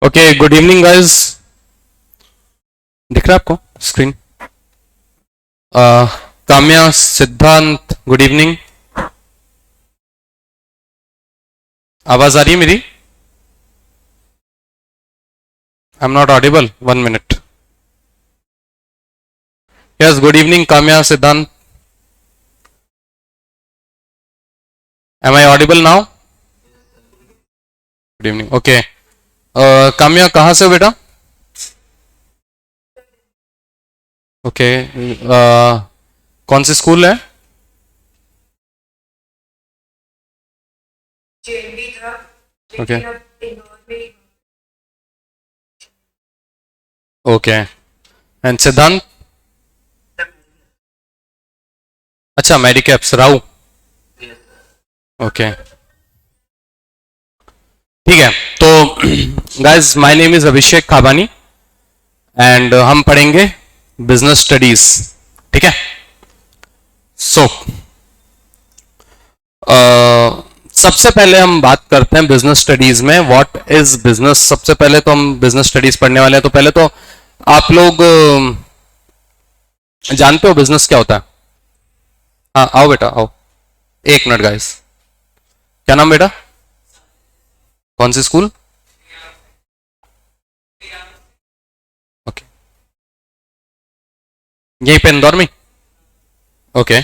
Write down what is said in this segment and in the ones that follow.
Okay, good evening guys. दिख रहा है आपको स्क्रीन? काम्या, सिद्धांत, गुड इवनिंग। आवाज आ रही है मेरी? I am not audible, 1 minute. Yes, good evening Kamya, Siddhant. Am I audible now? Good evening. Okay, Kamya कहाँ से हो बेटा? ओके, कौन सी स्कूल है? Okay okay, and Siddhant? अच्छा, मेडिकैप्स राउ। ओके, ठीक है। तो guys, my name is Abhishek Khabani and हम पढ़ेंगे बिजनेस स्टडीज। ठीक है। सो सबसे पहले हम बात करते हैं बिजनेस स्टडीज में व्हाट इज बिजनेस। सबसे पहले तो हम बिजनेस स्टडीज पढ़ने वाले हैं, तो पहले तो आप लोग जानते हो बिजनेस क्या होता है? हाँ, आओ बेटा आओ। 1 मिनट गाइस। क्या नाम बेटा? कौन सी स्कूल? ओके, यहीं पे इंदौर में? Okay,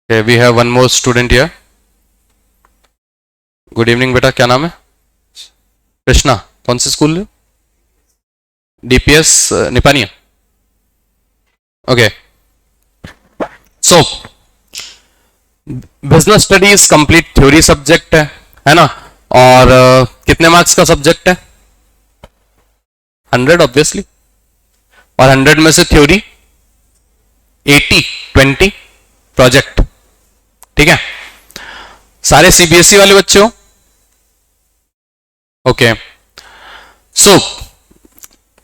we have one more student here. Good evening बेटा, क्या नाम है? कृष्णा, कौन सी स्कूल है? DPS Nipania. Okay, so business studies complete theory subject है ना? और कितने मार्क्स का सब्जेक्ट है? 100 ऑब्वियसली। और 100 में से थ्योरी 80, 20 प्रोजेक्ट। ठीक है। सारे सीबीएसई वाले बच्चे हो? ओके, सो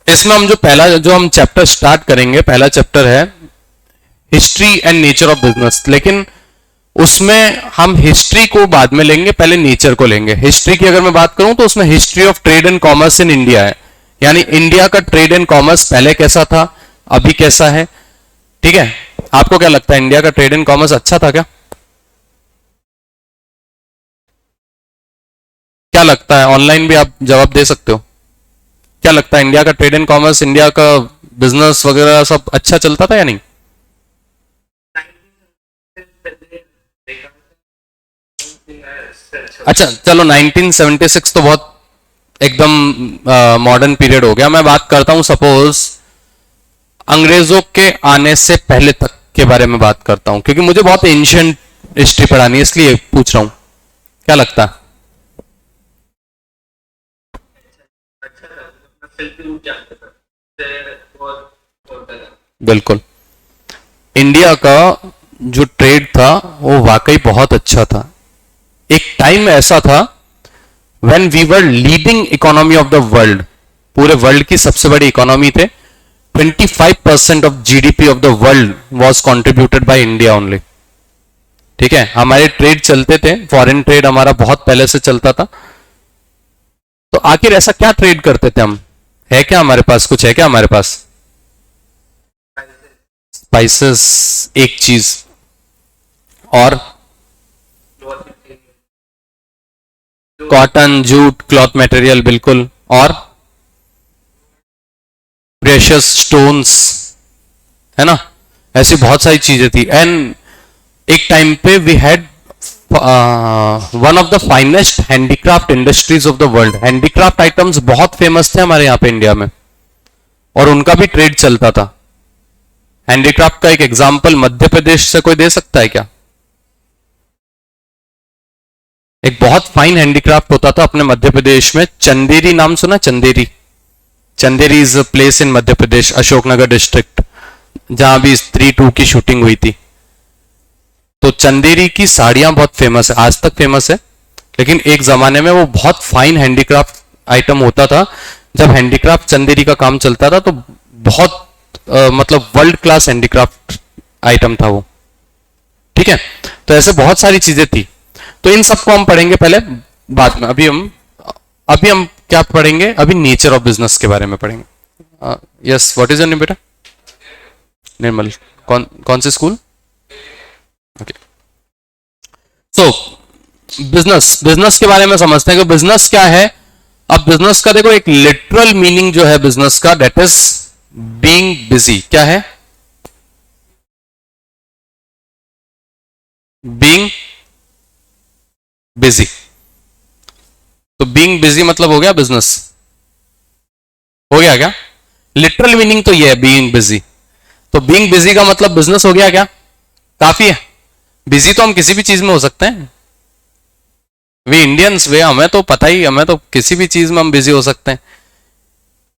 इसमें हम जो हम चैप्टर स्टार्ट करेंगे, पहला चैप्टर है history and nature of business. लेकिन उसमें हम हिस्ट्री को बाद में लेंगे, पहले नेचर को लेंगे। हिस्ट्री की अगर मैं बात करूं तो उसमें history of trade and commerce in India है, यानी इंडिया का ट्रेड एंड कॉमर्स पहले कैसा था, अभी कैसा है। ठीक है। आपको क्या लगता है, इंडिया का ट्रेड एंड कॉमर्स अच्छा था क्या? क्या लगता है? ऑनलाइन भी आप जवाब दे सकते हो। क्या लगता है, इंडिया का ट्रेड एंड कॉमर्स, इंडिया का बिजनेस वगैरह सब अच्छा चलता था या नहीं? अच्छा चलो, 1976 तो बहुत एकदम मॉडर्न पीरियड हो गया। मैं बात करता हूं सपोज अंग्रेजों के आने से पहले तक के बारे में बात करता हूं, क्योंकि मुझे बहुत एंशियंट हिस्ट्री पढ़ानी है, इसलिए पूछ रहा हूं। क्या लगता है? बिल्कुल। इंडिया का जो ट्रेड था वो वाकई बहुत अच्छा था। एक टाइम ऐसा था when we were leading economy of the world. पूरे वर्ल्ड की सबसे बड़ी इकोनॉमी थे। 25% of GDP of the world was contributed by India only. ठीक है। हमारे ट्रेड चलते थे, फॉरेन ट्रेड हमारा बहुत पहले से चलता था। तो आखिर ऐसा क्या ट्रेड करते थे हम? है क्या हमारे पास? कुछ है क्या हमारे पास? स्पाइसेस एक चीज, और कॉटन, जूट, क्लॉथ मटेरियल, बिल्कुल। और प्रेशियस स्टोन्स, है ना? ऐसी बहुत सारी चीजें थी। एंड एक टाइम पे we had one of the finest handicraft industries of the world. Handicraft items बहुत फेमस थे हमारे यहाँ पे इंडिया में, और उनका भी ट्रेड चलता था। हैंडीक्राफ्ट का एक एग्जांपल मध्य प्रदेश से कोई दे सकता है क्या? एक बहुत फाइन हैंडीक्राफ्ट होता था अपने मध्य प्रदेश में, चंदेरी नाम सुना? Chanderi. Chanderi is a place in Madhya Pradesh, Ashoknagar district, जहां भी स्त्री 2 की शूटिंग हुई थी। तो चंदेरी की साड़ियां बहुत फेमस है, आज तक फेमस है। लेकिन एक जमाने में वो बहुत फाइन हैंडीक्राफ्ट आइटम होता था। जब हैंडीक्राफ्ट चंदेरी का काम चलता था तो बहुत मतलब वर्ल्ड क्लास हैंडीक्राफ्ट आइटम था वो। ठीक है। तो ऐसे बहुत सारी चीजें थी। तो इन सबको हम पढ़ेंगे पहले, बाद में। अभी हम क्या पढ़ेंगे, अभी नेचर ऑफ बिजनेस के बारे में पढ़ेंगे। Yes, what is your name बेटा? निर्मल। कौन कौन से स्कूल? ओके। सो बिजनेस के बारे में समझते हैं कि बिजनेस क्या है। अब बिजनेस का देखो एक लिटरल मीनिंग जो है बिजनेस का, दैट इज बीइंग बिजी। क्या है? Being busy. तो बीइंग बिजी मतलब हो गया बिजनेस, हो गया क्या? लिटरल मीनिंग तो ये है बीइंग बिजी। तो बीइंग बिजी का मतलब बिजनेस हो गया क्या? काफी है। बिजी तो हम किसी भी चीज में हो सकते हैं। वे इंडियंस, वे हमें तो पता ही, हमें तो किसी भी चीज में हम बिजी हो सकते हैं।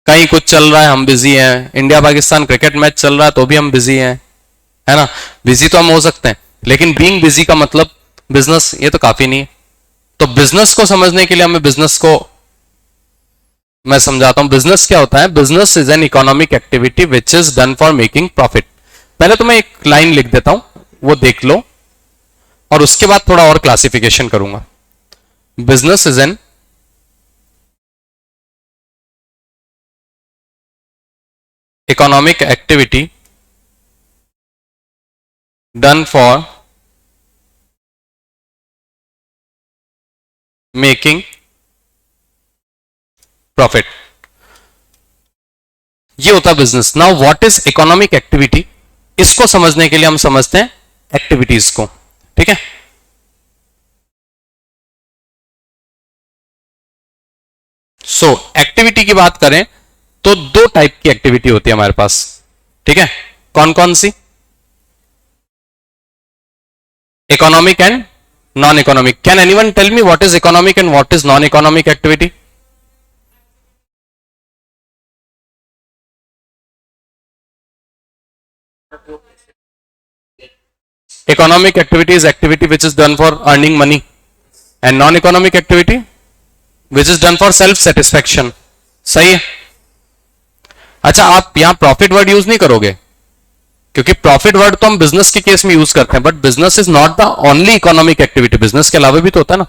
कहीं कुछ चल रहा है हम बिजी हैं, इंडिया पाकिस्तान क्रिकेट मैच चल रहा है तो भी हम बिजी हैं, है ना? बिजी तो हम हो सकते हैं, लेकिन बीइंग बिजी का मतलब बिजनेस, ये तो काफी नहीं है। तो बिजनेस को समझने के लिए हमें बिजनेस को मैं समझाता हूं। बिजनेस क्या होता है? Business is an economic activity which is done for making profit. पहले तो मैं एक लाइन लिख देता हूं, वो देख लो, और उसके बाद थोड़ा और क्लासिफिकेशन करूंगा। Business is an economic activity done for making profit. ये होता है business. Now what is economic activity, इसको समझने के लिए हम समझते हैं एक्टिविटीज को, ठीक है? सो एक्टिविटी की बात करें तो दो टाइप की एक्टिविटी होती है हमारे पास, ठीक है? कौन कौन सी? Economic and non economic. Can anyone tell me what is economic and what is non economic activity? Economic activity is activity which is done for earning money, and non-economic activity which is done for self satisfaction. सही है? अच्छा, आप यहां profit word use नहीं करोगे, क्योंकि profit word तो हम बिजनेस के केस में यूज करते हैं, but business is not the only economic activity. Business के अलावा भी तो होता है ना,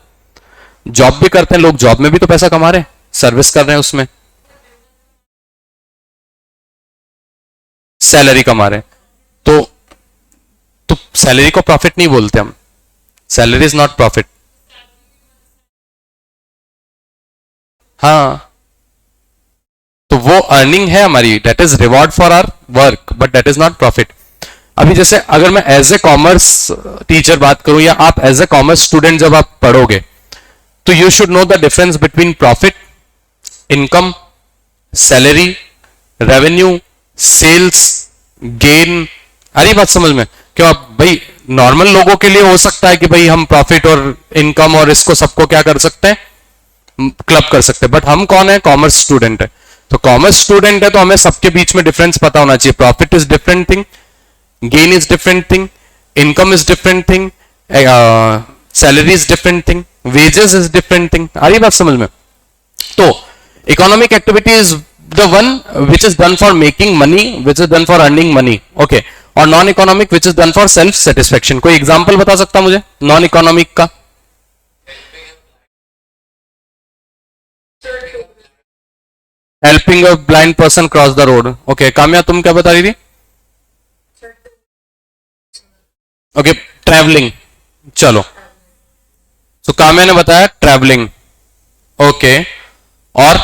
जॉब भी करते हैं लोग, जॉब में भी तो पैसा कमा रहे हैं, सर्विस कर रहे हैं, उसमें सैलरी कमा रहे हैं। तो सैलरी को प्रॉफिट नहीं बोलते हम, सैलरी इज नॉट प्रॉफिट। हाँ, तो वो अर्निंग है हमारी, that is reward for our work, but that is not profit. अभी जैसे अगर मैं एज ए कॉमर्स टीचर बात करूं, या आप एज ए कॉमर्स स्टूडेंट जब आप पढ़ोगे, तो you should know the difference between profit, income, salary, revenue, sales, gain. आ रही बात समझ में? क्यों आप भाई, नॉर्मल लोगों के लिए हो सकता है कि भाई हम प्रॉफिट और इनकम और इसको सबको क्या कर सकते हैं, क्लब कर सकते हैं, बट हम कौन है? कॉमर्स स्टूडेंट है। तो कॉमर्स स्टूडेंट है तो हमें सबके बीच में डिफरेंस पता होना चाहिए। Profit is different thing, gain is different thing, income is different thing, salary is different thing, wages is different thing. आ रही बात समझ में? तो economic activity is the one which is done for making money, which is done for earning money, okay? और non economic which is done for self satisfaction। कोई example बता सकता मुझे नॉन इकोनॉमिक का? Helping a blind person cross the road. Okay, Kamya तुम क्या बता रही थी? Okay, travelling. चलो, तो काम्या ने बताया ट्रैवलिंग, ओके। और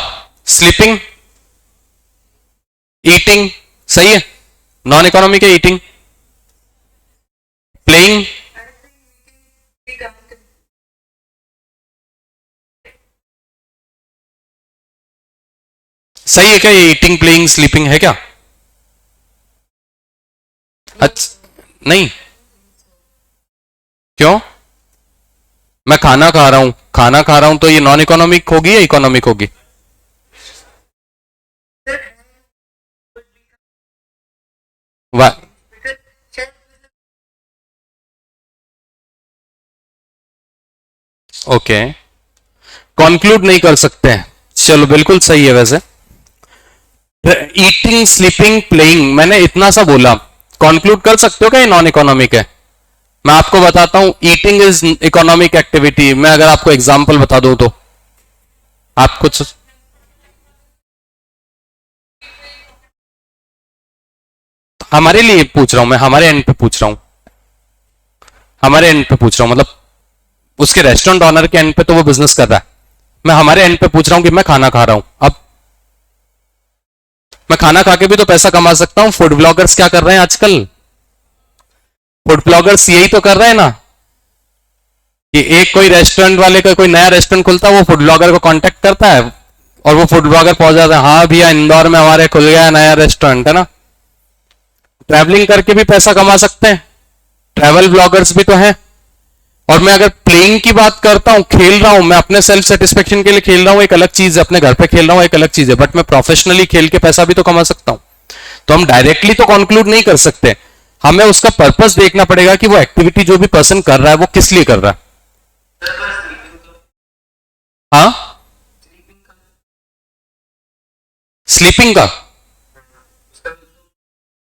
स्लीपिंग, ईटिंग, सही है, नॉन इकोनॉमिक है ईटिंग। प्लेइंग, सही है क्या ये? ईटिंग, प्लेइंग, स्लीपिंग है क्या? अच्छा, नहीं, क्यों? मैं खाना खा रहा हूं तो ये नॉन इकोनॉमिक होगी या इकोनॉमिक होगी? वाह, ओके, कंक्लूड नहीं कर सकते हैं। चलो, बिल्कुल सही है। वैसे ईटिंग, स्लीपिंग, प्लेइंग, मैंने इतना सा बोला, कंक्लूड कर सकते हो क्या ये नॉन इकोनॉमिक है? मैं आपको बताता हूं, ईटिंग इज इकोनॉमिक एक्टिविटी। मैं अगर आपको एग्जांपल बता दूं तो आप कुछ, हमारे लिए पूछ रहा हूं मैं, हमारे एंड पे पूछ रहा हूं, हमारे एंड पे पूछ रहा हूं, मतलब उसके रेस्टोरेंट ऑनर के एंड पे तो वो बिजनेस कर रहा है, मैं हमारे एंड पे पूछ रहा हूं कि मैं खाना खा रहा हूं। अब मैं खाना खा के भी तो पैसा कमा सकता हूं। फूड ब्लॉगर्स क्या कर रहे हैं आजकल? फूड ब्लॉगर्स यही तो कर रहे हैं ना, कि एक कोई रेस्टोरेंट वाले का कोई नया रेस्टोरेंट खुलता है, वो फूड ब्लॉगर को कांटेक्ट करता है और वो फूड ब्लॉगर पहुंच जाता है, हाँ भैया इंदौर में हमारे खुल गया है नया रेस्टोरेंट, है ना। ट्रैवलिंग करके भी पैसा कमा सकते हैं, ट्रैवल ब्लॉगर्स भी तो हैं। और मैं अगर प्लेइंग की बात करता हूं, खेल रहा हूं, मैं अपने सेल्फ सेटिस्फेक्शन के लिए खेल रहा हूं, एक अलग चीज है, अपने घर पे खेल रहा हूं एक अलग चीज है, बट मैं प्रोफेशनली खेल के पैसा भी तो कमा सकता हूं। तो हम डायरेक्टली तो कंक्लूड नहीं कर सकते, हमें उसका पर्पस देखना पड़ेगा कि वो एक्टिविटी जो भी पर्सन कर रहा है वो किस लिए कर रहा है। हाँ, स्लीपिंग का,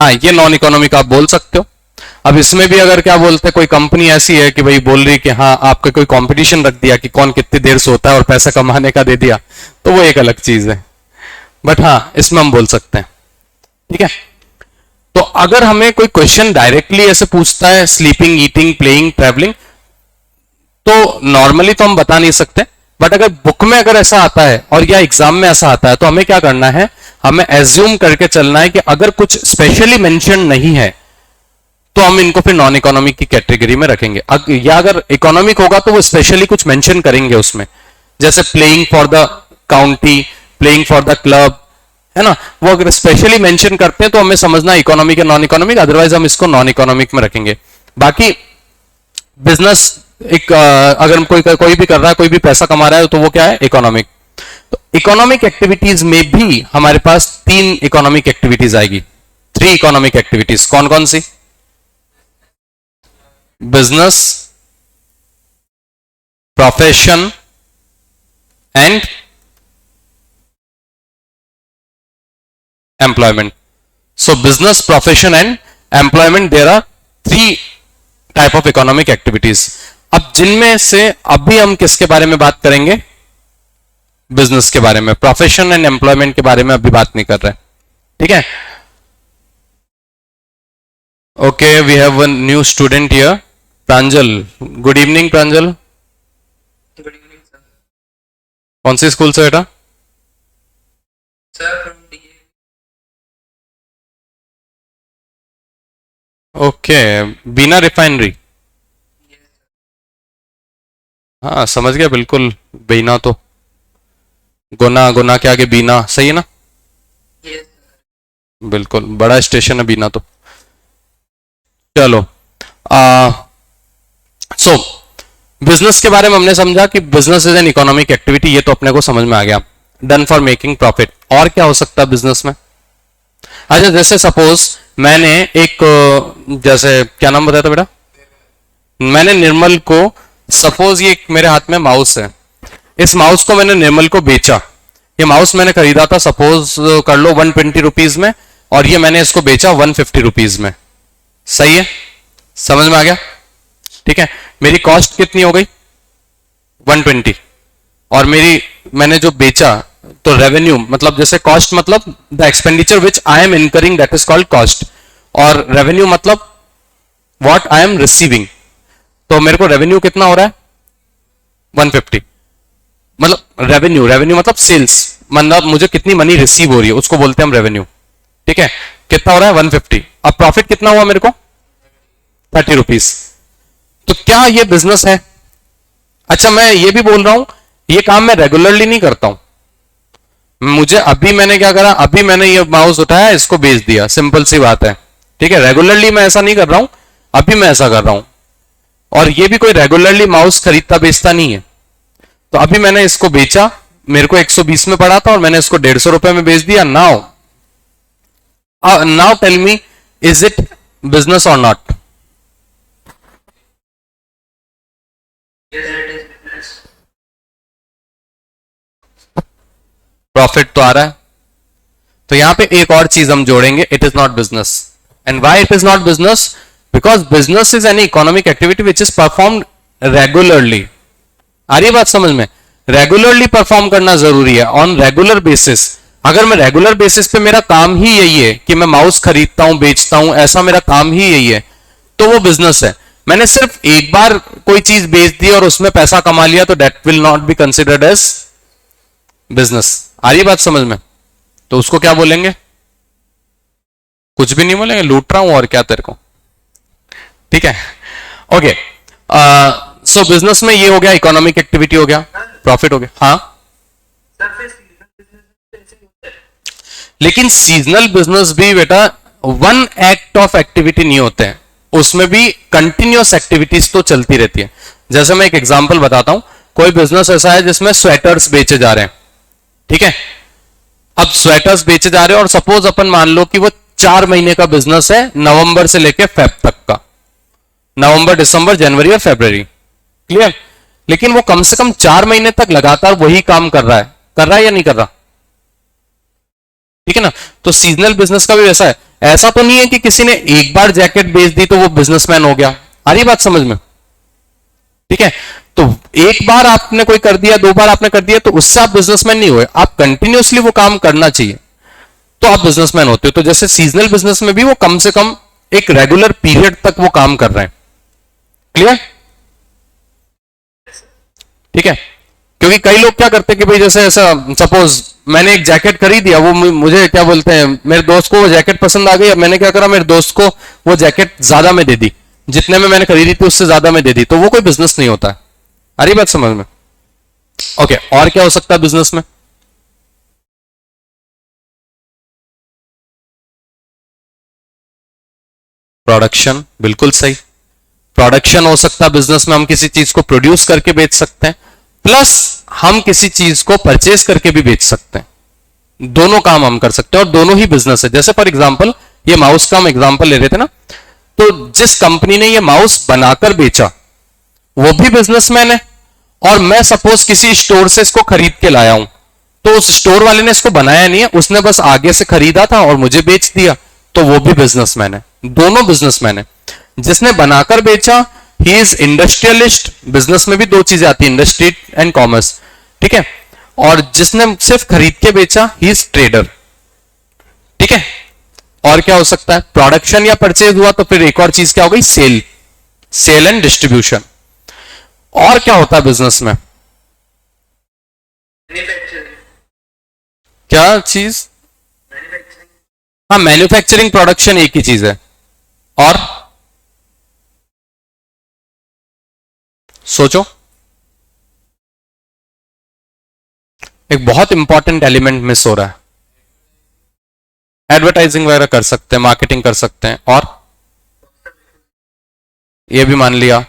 हाँ ये नॉन इकोनॉमिक आप बोल सकते हो। अब इसमें भी अगर क्या बोलते हैं, कोई कंपनी ऐसी है कि भाई बोल रही कि हाँ आपका कोई कंपटीशन रख दिया कि कौन कितनी देर सोता है और पैसा कमाने का दे दिया, तो वो एक अलग चीज है, बट हाँ इसमें हम बोल सकते हैं। ठीक है, तो अगर हमें कोई क्वेश्चन डायरेक्टली ऐसे पूछता है स्लीपिंग, ईटिंग, प्लेइंग, ट्रैवलिंग, तो नॉर्मली तो हम बता नहीं सकते, बट अगर बुक में अगर ऐसा आता है और या एग्जाम में ऐसा आता है तो हमें क्या करना है, हमें एज्यूम करके चलना है कि अगर कुछ स्पेशली मेंशन नहीं है तो हम इनको फिर नॉन इकोनॉमिक की कैटेगरी में रखेंगे, या अगर इकोनॉमिक होगा तो वो स्पेशली कुछ मेंशन करेंगे उसमें, जैसे playing for the county, playing for the club, है ना। वो अगर स्पेशली मेंशन करते हैं तो हमें समझना इकोनॉमिक या नॉन इकोनॉमिक, अदरवाइज हम इसको नॉन इकोनॉमिक में रखेंगे। बाकी बिजनेस एक अगर कोई भी कर रहा है, कोई भी पैसा कमा रहा है, तो वो क्या है, इकोनॉमिक। तो इकोनॉमिक एक्टिविटीज में भी हमारे पास 3 इकोनॉमिक एक्टिविटीज आएगी, 3 इकोनॉमिक एक्टिविटीज। कौन कौन सी? Business, profession and employment. So business, profession and employment, there are 3 type of economic activities. अब जिनमें से अभी हम किसके बारे में बात करेंगे? बिजनेस के बारे में, प्रोफेशन एंड एम्प्लॉयमेंट के बारे में अभी बात नहीं कर रहे। ठीक है, okay, we have one new student here, Pranjal. Good evening Pranjal. Good evening sir. कौन सी स्कूल से बेटा? Sir from DA. Okay, Bina refinery. हाँ समझ गया बिल्कुल, बीना तो गुना, गुना के आगे बीना, सही है ना? यस बिल्कुल, बड़ा स्टेशन है बीना तो। चलो, सो बिजनेस के बारे में हमने समझा कि business is an economic activity, ये तो अपने को समझ में आ गया, डन फॉर मेकिंग प्रॉफिट। और क्या हो सकता है बिजनेस में? अच्छा, जैसे सपोज मैंने एक जैसे क्या नाम बताया था बेटा? मैंने निर्मल को, सपोज ये मेरे हाथ में माउस है, इस माउस को मैंने निर्मल को बेचा। ये माउस मैंने खरीदा था सपोज कर लो 120 रुपीज में, और ये मैंने इसको बेचा 150 रुपीज में। सही है, समझ में आ गया? ठीक है, मेरी कॉस्ट कितनी हो गई? 120, और मैंने जो बेचा, तो रेवेन्यू मतलब, जैसे कॉस्ट मतलब the expenditure which I am incurring, that is called cost, और रेवेन्यू मतलब व्हाट आई एम रिसीविंग। तो मेरे को रेवेन्यू कितना हो रहा है? 150। मतलब रेवेन्यू मतलब सेल्स, मतलब मुझे कितनी मनी रिसीव हो रही है उसको बोलते हैं हम रेवेन्यू। ठीक है, कितना हो रहा है? 150। अब प्रॉफिट कितना हुआ मेरे को? 30 रुपीज। तो क्या ये बिजनेस है? अच्छा, मैं ये भी बोल रहा हूं, ये काम मैं रेगुलरली नहीं करता हूं। मुझे अभी मैंने क्या करा, अभी मैंने ये माउस उठाया, इसको बेच दिया, सिंपल सी बात है। ठीक है, रेगुलरली मैं ऐसा नहीं कर रहा हूं, अभी मैं ऐसा कर रहा हूं। और ये भी कोई रेगुलरली माउस खरीदता बेचता नहीं है। तो अभी मैंने इसको बेचा, मेरे को 120 में पड़ा था और मैंने इसको 150 रुपए में बेच दिया। Now now tell me, is it business और not? Yes it is business. Profit तो आ रहा है। तो यहां पे एक और चीज हम जोड़ेंगे, it is not business. And why it is not business? Because business is any economic activity which is perform regularly. आ रही है बात समझ में? रेगुलरली परफॉर्म करना जरूरी है, ऑन रेगुलर बेसिस। अगर मैं रेगुलर बेसिस पे मेरा काम ही यही है कि मैं माउस खरीदता हूं बेचता हूं, ऐसा मेरा काम ही यही है, तो वो बिजनेस है। मैंने सिर्फ एक बार कोई चीज बेच दी और उसमें पैसा कमा लिया तो that will not be considered as business. आ रही बात समझ में? तो उसको क्या बोलेंगे? कुछ भी नहीं बोलेंगे, लूट रहा हूं और क्या तेरे को। ठीक है, ओके। सो बिजनेस में ये हो गया, इकोनॉमिक एक्टिविटी हो गया, प्रॉफिट हो गया। हाँ, सर फिर सीजनल बिजनेस ऐसे ही होता है। लेकिन सीजनल बिजनेस भी बेटा वन एक्ट ऑफ एक्टिविटी नहीं होते हैं, उसमें भी कंटिन्यूअस एक्टिविटीज तो चलती रहती है। जैसे मैं एक एग्जांपल बताता हूं, कोई बिजनेस ऐसा है जिसमें स्वेटर्स बेचे जा रहे हैं, ठीक है। अब स्वेटर्स बेचे जा रहे हैं और सपोज अपन मान लो कि वो 4 महीने का बिजनेस है, नवंबर से लेकर फेब तक का, नवंबर दिसंबर जनवरी और फरवरी, क्लियर। लेकिन वो कम से कम 4 महीने तक लगातार वही काम कर रहा है या नहीं कर रहा? ठीक है ना। तो सीजनल बिजनेस का भी वैसा है। ऐसा तो नहीं है कि किसी ने एक बार जैकेट बेच दी तो वो बिजनेसमैन हो गया। आ रही बात समझ में? ठीक है, तो एक बार आपने कोई कर दिया, 2 बार आपने कर दिया तो उससे आप बिजनेसमैन नहीं हुए। आप कंटिन्यूअसली वो काम करना चाहिए तो आप बिजनेसमैन होते हो। तो जैसे सीजनल बिजनेस में भी वो कम से कम एक रेगुलर पीरियड तक वो काम कर रहे हैं, क्लियर? ठीक है, क्योंकि कई लोग क्या करते हैं कि भाई जैसे ऐसा सपोज मैंने एक जैकेट खरीद दिया, वो मुझे क्या बोलते हैं, मेरे दोस्त को वो जैकेट पसंद आ गई। अब मैंने क्या करा, मेरे दोस्त को वो जैकेट ज्यादा में दे दी, जितने में मैंने खरीदी थी उससे ज्यादा में दे दी, तो वो कोई बिजनेस नहीं होता है। आ रही बात समझ में? ओके, और क्या हो सकता है बिजनेस में? प्रोडक्शन, बिल्कुल सही। प्रोडक्शन हो सकता है बिजनेस में, हम किसी चीज को प्रोड्यूस करके बेच सकते हैं, प्लस हम किसी चीज को परचेज करके भी बेच सकते हैं। दोनों काम हम कर सकते हैं और दोनों ही बिजनेस है। जैसे फॉर एग्जांपल ये माउस का हम एग्जांपल ले रहे थे ना, तो जिस कंपनी ने ये माउस बनाकर बेचा वो भी बिजनेसमैन है, और मैं सपोज किसी स्टोर से इसको खरीद के लाया हूं, तो उस स्टोर वाले ने इसको बनाया नहीं है, उसने बस आगे से खरीदा था और मुझे बेच दिया, तो वो भी बिजनेसमैन है। दोनों बिजनेसमैन है। जिसने बनाकर बेचा ही इज इंडस्ट्रियलिस्ट, बिजनेस में भी 2 चीजें आती है, इंडस्ट्री एंड कॉमर्स, ठीक है। और जिसने सिर्फ खरीद के बेचा ही इज ट्रेडर, ठीक है। और क्या हो सकता है? प्रोडक्शन या परचेज हुआ तो फिर एक और चीज क्या हो गई, सेल, सेल एंड डिस्ट्रीब्यूशन। और क्या होता है बिजनेस में? मैन्युफैक्चरिंग, क्या चीज? मैन्युफैक्चरिंग, हाँ, मैन्युफैक्चरिंग प्रोडक्शन एक ही चीज है। और सोचो, एक बहुत इंपॉर्टेंट एलिमेंट मिस हो रहा है। एडवर्टाइजिंग वगैरह कर सकते हैं, मार्केटिंग कर सकते हैं, और ये भी मान लिया।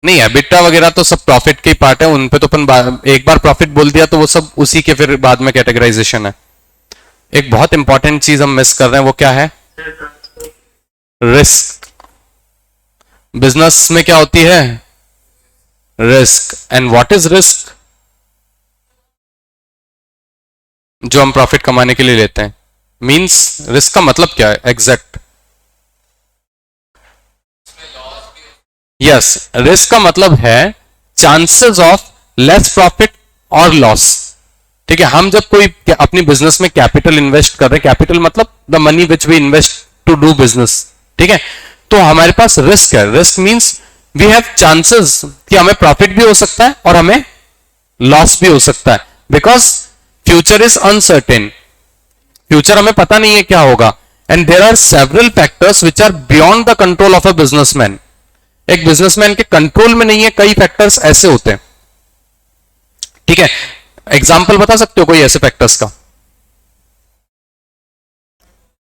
नहीं, एबिटा वगैरह तो सब प्रॉफिट के ही पार्ट है, उन पे तो अपन एक बार प्रॉफिट बोल दिया तो वो सब उसी के फिर बाद में कैटेगराइजेशन है। एक बहुत इंपॉर्टेंट चीज हम मिस कर रहे हैं, वो क्या है? रिस्क। बिजनेस में क्या होती है? Risk. And what is risk? जो हम प्रॉफिट कमाने के लिए लेते हैं। मींस रिस्क का मतलब क्या है एग्जैक्ट? यस, रिस्क का मतलब है चांसेस ऑफ लेस प्रॉफिट और लॉस, ठीक है। हम जब कोई अपनी बिजनेस में कैपिटल इन्वेस्ट कर रहे हैं, कैपिटल मतलब the money which we invest to do business, ठीक है, तो हमारे पास रिस्क है। Risk means we have chances कि हमें प्रॉफिट भी हो सकता है और हमें लॉस भी हो सकता है, because future is uncertain, future हमें पता नहीं है क्या होगा। And there are several factors which are beyond the control of a businessman. एक बिजनेसमैन के कंट्रोल में नहीं है, कई फैक्टर्स ऐसे होते हैं, ठीक है। एग्जाम्पल बता सकते हो कोई ऐसे फैक्टर्स का?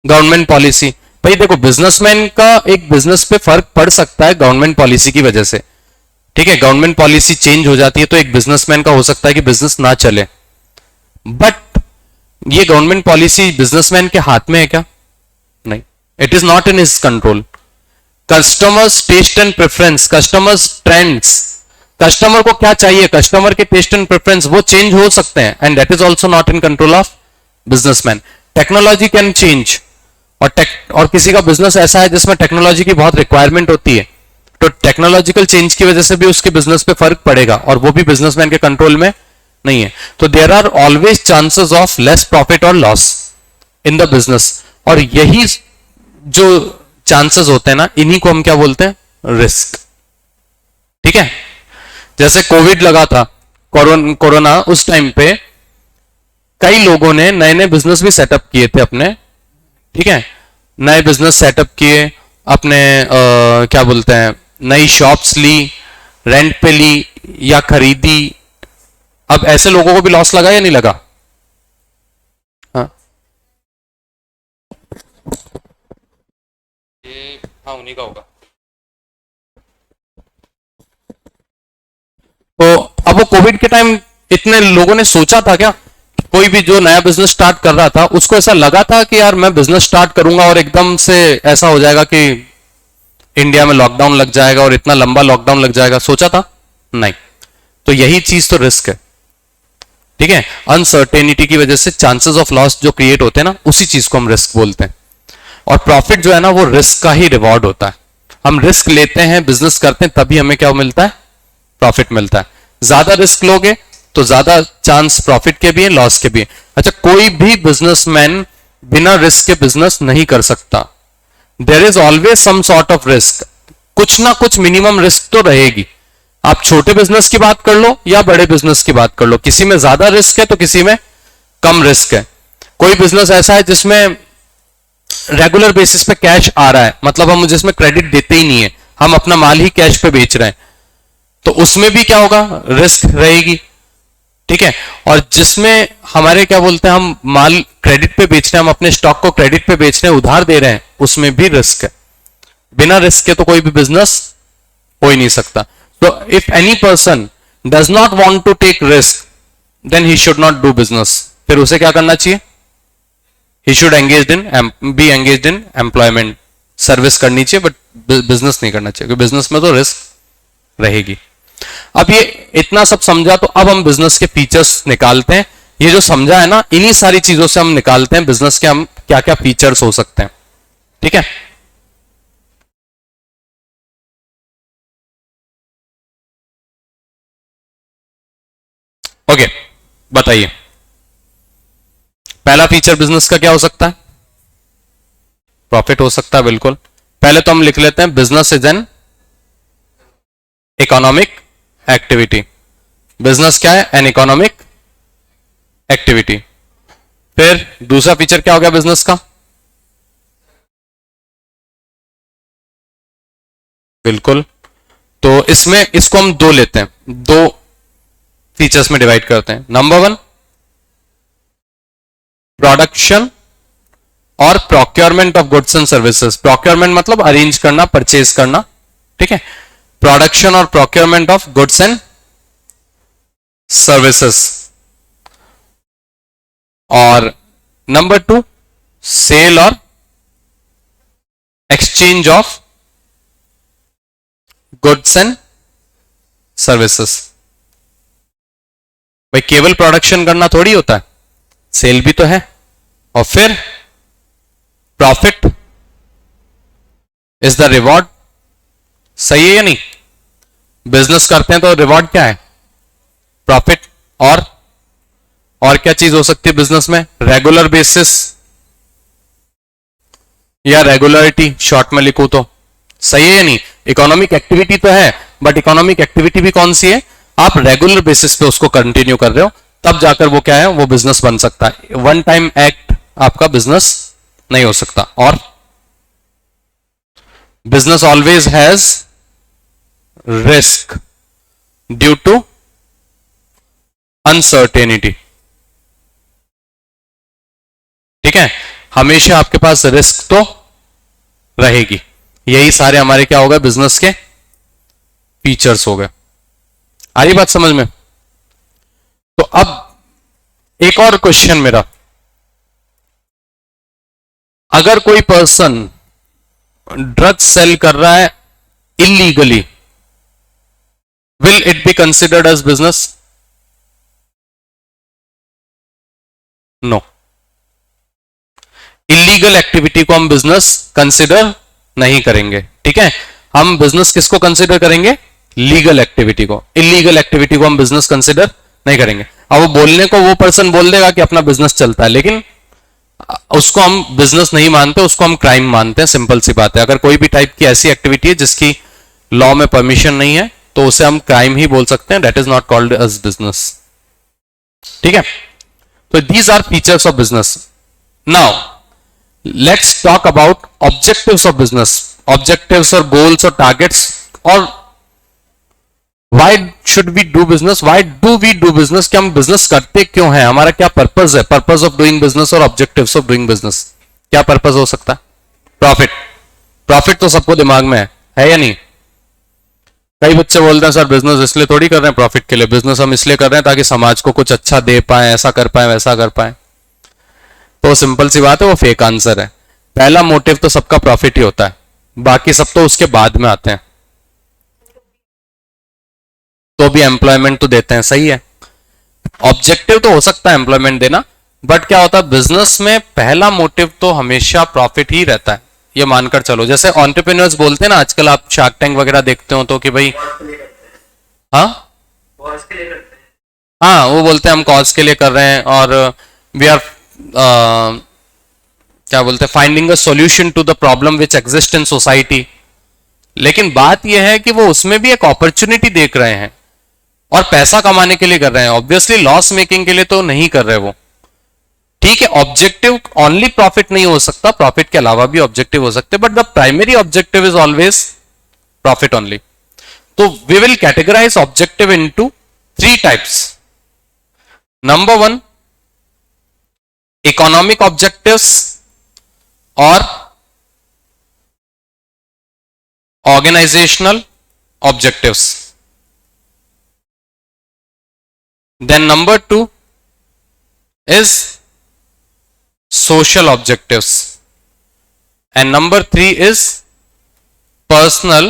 Government policy. भाई देखो, बिजनेसमैन का एक बिजनेस पे फर्क पड़ सकता है गवर्नमेंट पॉलिसी की वजह से, ठीक है। गवर्नमेंट पॉलिसी चेंज हो जाती है तो एक बिजनेसमैन का हो सकता है कि बिजनेस ना चले, बट ये गवर्नमेंट पॉलिसी बिजनेसमैन के हाथ में है क्या? नहीं, it is not in his control. Customers taste and preference, customers trends, customer को क्या चाहिए, कस्टमर के टेस्ट एंड प्रेफरेंस वो चेंज हो सकते हैं, and that is also not in control of businessman. Technology can change, और किसी का बिजनेस ऐसा है जिसमें टेक्नोलॉजी की बहुत रिक्वायरमेंट होती है, तो टेक्नोलॉजिकल चेंज की वजह से भी उसके बिजनेस पे फर्क पड़ेगा, और वो भी बिजनेसमैन के कंट्रोल में नहीं है। तो there are always chances of less profit और लॉस इन द बिजनेस, और यही जो चांसेस होते हैं ना, इन्हीं को हम क्या बोलते हैं, रिस्क। ठीक है, जैसे कोविड लगा था, कोरोना, उस टाइम पे कई लोगों ने नए नए बिजनेस भी सेटअप किए थे अपने। ठीक है, नए बिजनेस सेटअप किए अपने, क्या बोलते हैं, नई शॉप्स ली, रेंट पे ली या खरीदी। अब ऐसे लोगों को भी लॉस लगा या नहीं लगा? हाँ, ये हाँ उन्हीं का होगा। तो अब वो कोविड के टाइम इतने लोगों ने सोचा था क्या? कोई भी जो नया बिजनेस स्टार्ट कर रहा था उसको ऐसा लगा था कि यार मैं बिजनेस स्टार्ट करूंगा और एकदम से ऐसा हो जाएगा कि इंडिया में लॉकडाउन लग जाएगा और इतना लंबा लॉकडाउन लग जाएगा? सोचा था? नहीं। तो यही चीज तो रिस्क है। ठीक है, अनसर्टेनिटी की वजह से चांसेस ऑफ लॉस जो क्रिएट होते हैं ना, उसी चीज को हम रिस्क बोलते हैं। और प्रॉफिट जो है ना, वो रिस्क का ही रिवॉर्ड होता है। हम रिस्क लेते हैं, बिजनेस करते हैं, तभी हमें क्या मिलता है, प्रॉफिट मिलता है। ज्यादा रिस्क लोगे तो ज्यादा चांस प्रॉफिट के भी है, लॉस के भी है। अच्छा, कोई भी बिजनेसमैन बिना रिस्क के बिजनेस नहीं कर सकता। There is always some sort of risk, कुछ ना कुछ मिनिमम रिस्क तो रहेगी। आप छोटे बिजनेस की बात कर लो या बड़े बिजनेस की बात कर लो, किसी में ज्यादा रिस्क है तो किसी में कम रिस्क है। कोई बिजनेस ऐसा है जिसमें रेगुलर बेसिस पे कैश आ रहा है, मतलब हम जिसमें क्रेडिट देते ही नहीं है, हम अपना माल ही कैश पे बेच रहे हैं, तो उसमें भी क्या होगा, रिस्क रहेगी। ठीक है, और जिसमें हमारे क्या बोलते हैं, हम माल क्रेडिट पे बेच रहे हैं, हम अपने स्टॉक को क्रेडिट पे बेच रहे हैं, उधार दे रहे हैं, उसमें भी रिस्क है। बिना रिस्क के तो कोई भी बिजनेस हो ही नहीं सकता। तो if any person does not want to take risk, then he should not do business. फिर उसे क्या करना चाहिए, he should be engaged in employment, service करनी चाहिए, बट बिजनेस नहीं करना चाहिए, क्योंकि बिजनेस में तो रिस्क रहेगी। अब ये इतना सब समझा, तो अब हम बिजनेस के फीचर्स निकालते हैं। ये जो समझा है ना, इन्हीं सारी चीजों से हम निकालते हैं बिजनेस के हम क्या क्या फीचर्स हो सकते हैं। ठीक है, ओके, बताइए पहला फीचर बिजनेस का क्या हो सकता है? प्रॉफिट हो सकता है, बिल्कुल। पहले तो हम लिख लेते हैं, business is an economic activity. Business क्या है? An economic activity. फिर दूसरा फीचर क्या हो गया बिजनेस का? बिल्कुल। तो इसमें इसको हम दो लेते हैं, दो फीचर्स में डिवाइड करते हैं। नंबर वन, प्रोडक्शन और procurement of goods and services. Procurement मतलब अरेंज करना, परचेज करना। ठीक है, प्रोडक्शन और procurement of goods and services. और नंबर टू, सेल और exchange of goods and services. भाई केवल प्रोडक्शन करना थोड़ी होता है, सेल भी तो है। और फिर प्रॉफिट इज द रिवॉर्ड। सही है या नहीं? बिजनेस करते हैं तो रिवॉर्ड क्या है? प्रॉफिट। और क्या चीज हो सकती है बिजनेस में? रेगुलर बेसिस या रेगुलरिटी, शॉर्ट में लिखूं तो। सही है या नहीं? इकोनॉमिक एक्टिविटी तो है, बट इकोनॉमिक एक्टिविटी भी कौन सी है? आप रेगुलर बेसिस पे उसको कंटिन्यू कर रहे हो, तब जाकर वो क्या है, वो बिजनेस बन सकता है। वन टाइम एक्ट आपका बिजनेस नहीं हो सकता। और business always has risk due to uncertainty. ठीक है, हमेशा आपके पास रिस्क तो रहेगी। यही सारे हमारे क्या हो गए, बिजनेस के फीचर्स हो गए। आ रही बात समझ में? तो अब एक और क्वेश्चन मेरा, अगर कोई पर्सन ड्रग्स सेल कर रहा है illegally, will it be considered as business? No. Illegal activity को हम बिजनेस कंसिडर नहीं करेंगे, ठीक है। हम बिजनेस किसको कंसिडर करेंगे? लीगल एक्टिविटी को। इलीगल एक्टिविटी को हम बिजनेस कंसिडर नहीं करेंगे। अब वो बोलने को वो पर्सन बोल देगा कि अपना बिजनेस चलता है, लेकिन उसको हम बिजनेस नहीं मानते, उसको हम क्राइम मानते हैं। सिंपल सी बात है। अगर कोई भी टाइप की ऐसी एक्टिविटी है जिसकी लॉ में परमिशन नहीं है तो उसे हम क्राइम ही बोल सकते हैं। That is not called as business, ठीक है। तो these are features of business. Now let's talk about objectives of business, objectives or goals or targets, or why should we do business, why do we do business, कि हम business करते क्यों हैं, हमारा क्या पर्पस है, पर्पस ऑफ डूइंग बिजनेस और objectives of doing business. क्या पर्पस हो सकता है? प्रॉफिट। प्रॉफिट तो सबको दिमाग में है या नहीं? कई बच्चे बोलते हैं सर बिजनेस इसलिए थोड़ी कर रहे हैं प्रॉफिट के लिए, बिजनेस हम इसलिए कर रहे हैं ताकि समाज को कुछ अच्छा दे पाए, ऐसा कर पाए, वैसा कर पाए। तो सिंपल सी बात है, वो फेक आंसर है। पहला मोटिव तो सबका प्रॉफिट ही होता है, बाकी सब तो उसके बाद में आते हैं। तो भी एम्प्लॉयमेंट तो देते हैं, सही है। ऑब्जेक्टिव तो हो सकता है एम्प्लॉयमेंट देना, बट क्या होता है बिजनेस में पहला मोटिव तो हमेशा प्रॉफिट ही रहता है। ये मानकर चलो, जैसे एंटरप्रेन्योर्स बोलते हैं ना, आजकल आप शार्क टैंक वगैरह देखते हो तो कि भाई हाँ कॉज के लिए करते हैं। हाँ, वो बोलते हैं हम कॉज के लिए कर रहे हैं और वी आर क्या बोलते हैं, finding a solution to the problem which exist in society. लेकिन बात यह है कि वो उसमें भी एक अपॉर्चुनिटी देख रहे हैं और पैसा कमाने के लिए कर रहे हैं। ऑब्वियसली लॉस मेकिंग के लिए तो नहीं कर रहे वो, ठीक है। ऑब्जेक्टिव ओनली प्रॉफिट नहीं हो सकता, प्रॉफिट के अलावा भी ऑब्जेक्टिव हो सकते, but the primary objective is always profit only. तो we will categorize objective into three types. Number one, economic objectives और organizational objectives. Then number two is social objectives and number three is personal